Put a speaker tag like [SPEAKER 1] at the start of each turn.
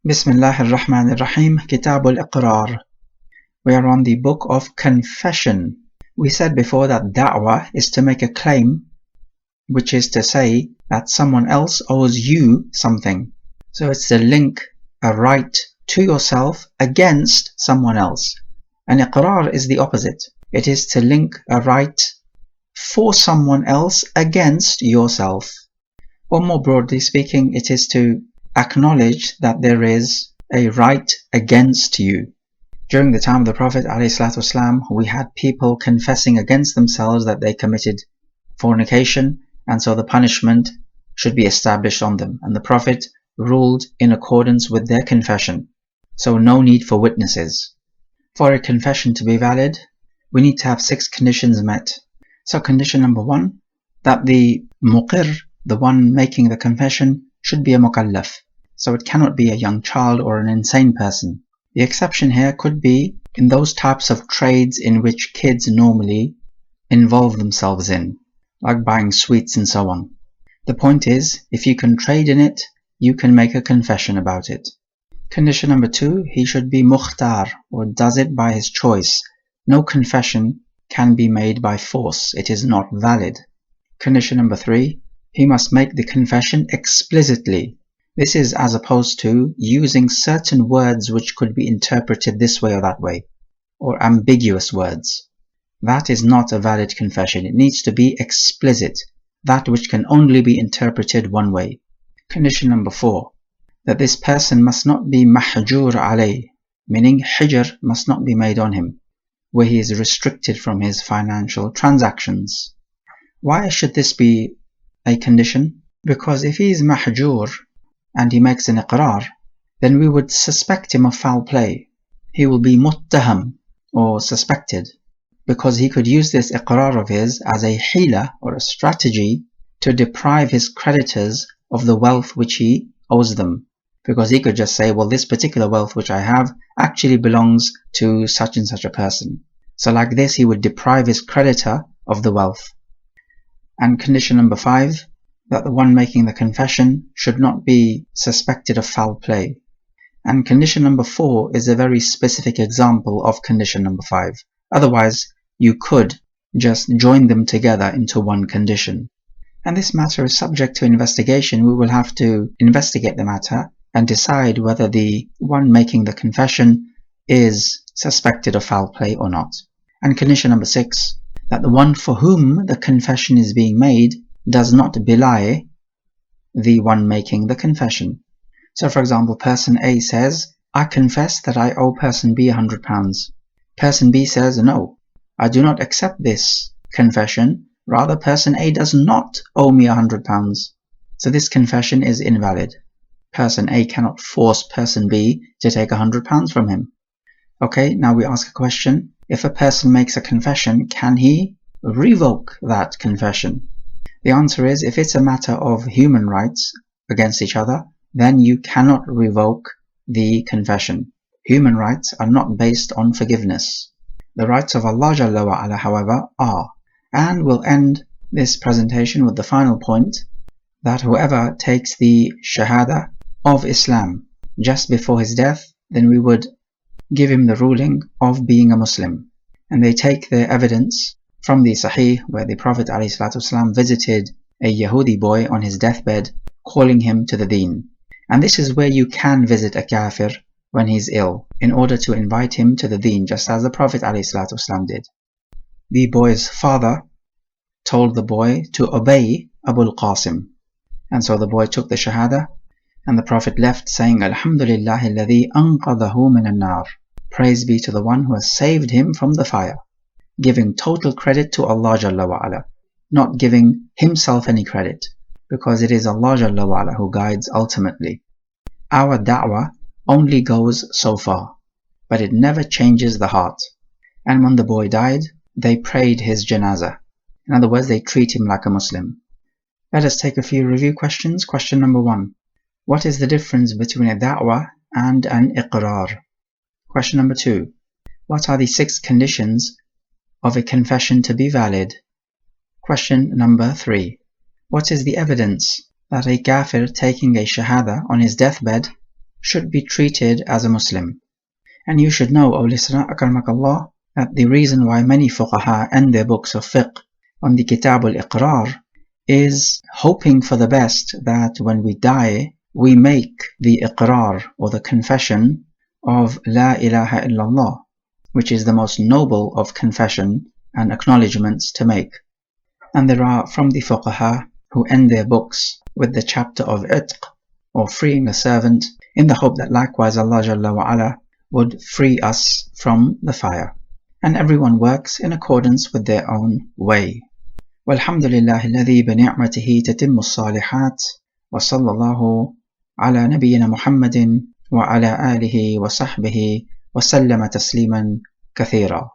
[SPEAKER 1] Bismillah ar-Rahman ar-Rahim, Kitab al-Iqrar. We are on the book of confession. We said before that da'wah is to make a claim, which is to say that someone else owes you something. So it's to link a right to yourself against someone else. And iqrar is the opposite. It is to link a right for someone else against yourself. Or more broadly speaking, it is to acknowledge that there is a right against you. During the time of the Prophet ﷺ, we had people confessing against themselves that they committed fornication, and so the punishment should be established on them. And the Prophet ruled in accordance with their confession. So no need for witnesses. For a confession to be valid, we need to have 6 conditions met. So condition number 1, that the muqir, the one making the confession, should be a mukallaf. So it cannot be a young child or an insane person. The exception here could be in those types of trades in which kids normally involve themselves in, like buying sweets and so on. The point is, if you can trade in it, you can make a confession about it. Condition number 2, he should be mukhtar, or does it by his choice. No confession can be made by force. It is not valid. Condition number 3, he must make the confession explicitly. This is as opposed to using certain words which could be interpreted this way or that way, or ambiguous words. That is not a valid confession. It needs to be explicit, that which can only be interpreted one way. Condition number 4, that this person must not be mahjur alayh, meaning hijr must not be made on him, where he is restricted from his financial transactions. Why should this be a condition? Because if he is mahjur and he makes an iqrar, then we would suspect him of foul play. He will be muttaham, or suspected, because he could use this iqrar of his as a hila, or a strategy, to deprive his creditors of the wealth which he owes them. Because he could just say, well, this particular wealth which I have actually belongs to such and such a person. So like this, he would deprive his creditor of the wealth. And condition number 5, that the one making the confession should not be suspected of foul play. And condition number 4 is a very specific example of condition number 5. Otherwise, you could just join them together into one condition. And this matter is subject to investigation. We will have to investigate the matter and decide whether the one making the confession is suspected of foul play or not. And condition number 6, that the one for whom the confession is being made does not belie the one making the confession. So for example, person A says, I confess that I owe person B £100. Person B says, no, I do not accept this confession. Rather, person A does not owe me £100. So this confession is invalid. Person A cannot force person B to take £100 from him. Okay, now we ask a question. If a person makes a confession, can he revoke that confession? The answer is, if it's a matter of human rights against each other, then you cannot revoke the confession. Human rights are not based on forgiveness. The rights of Allah Jalla wa Ala, however, are. And we'll end this presentation with the final point, that whoever takes the shahada of Islam just before his death, then we would give him the ruling of being a Muslim. And they take their evidence from the Sahih, where the Prophet ﷺ visited a Yahudi boy on his deathbed, calling him to the deen. And this is where you can visit a kafir when he's ill, in order to invite him to the deen, just as the Prophet ﷺ did. The boy's father told the boy to obey Abu al-Qasim. And so the boy took the shahada, and the Prophet left saying, Alhamdulillahi alladhi anqadahu min an-nar. Praise be to the one who has saved him from the fire. Giving total credit to Allah Jalla wa Ala, not giving himself any credit, because it is Allah Jalla wa Ala who guides ultimately. Our da'wah only goes so far, but it never changes the heart. And when the boy died, they prayed his janazah. In other words, they treat him like a Muslim. Let us take a few review questions. Question number 1. What is the difference between a da'wah and an iqrar? Question number 2. What are the 6 conditions of a confession to be valid? Question number 3. What is the evidence that a kafir taking a shahada on his deathbed should be treated as a Muslim. And you should know, O listener, akramakallah, that the reason why many fuqaha end their books of fiqh on the Kitab al-Iqrar is hoping for the best, that when we die, we make the Iqrar, or the confession of La ilaha illallah, which is the most noble of confession and acknowledgements to make. And there are from the fuqaha who end their books with the chapter of itq, or freeing a servant, in the hope that likewise Allah Jalla wa Ala would free us from the fire. And everyone works in accordance with their own way. Walhamdulillahi alladhi bi ni'matihi tatimmu as-salihat, wa sallallahu ala nabiyyina Muhammadin wa ala alihi wa sahbihi wa sallama tasliman kathira.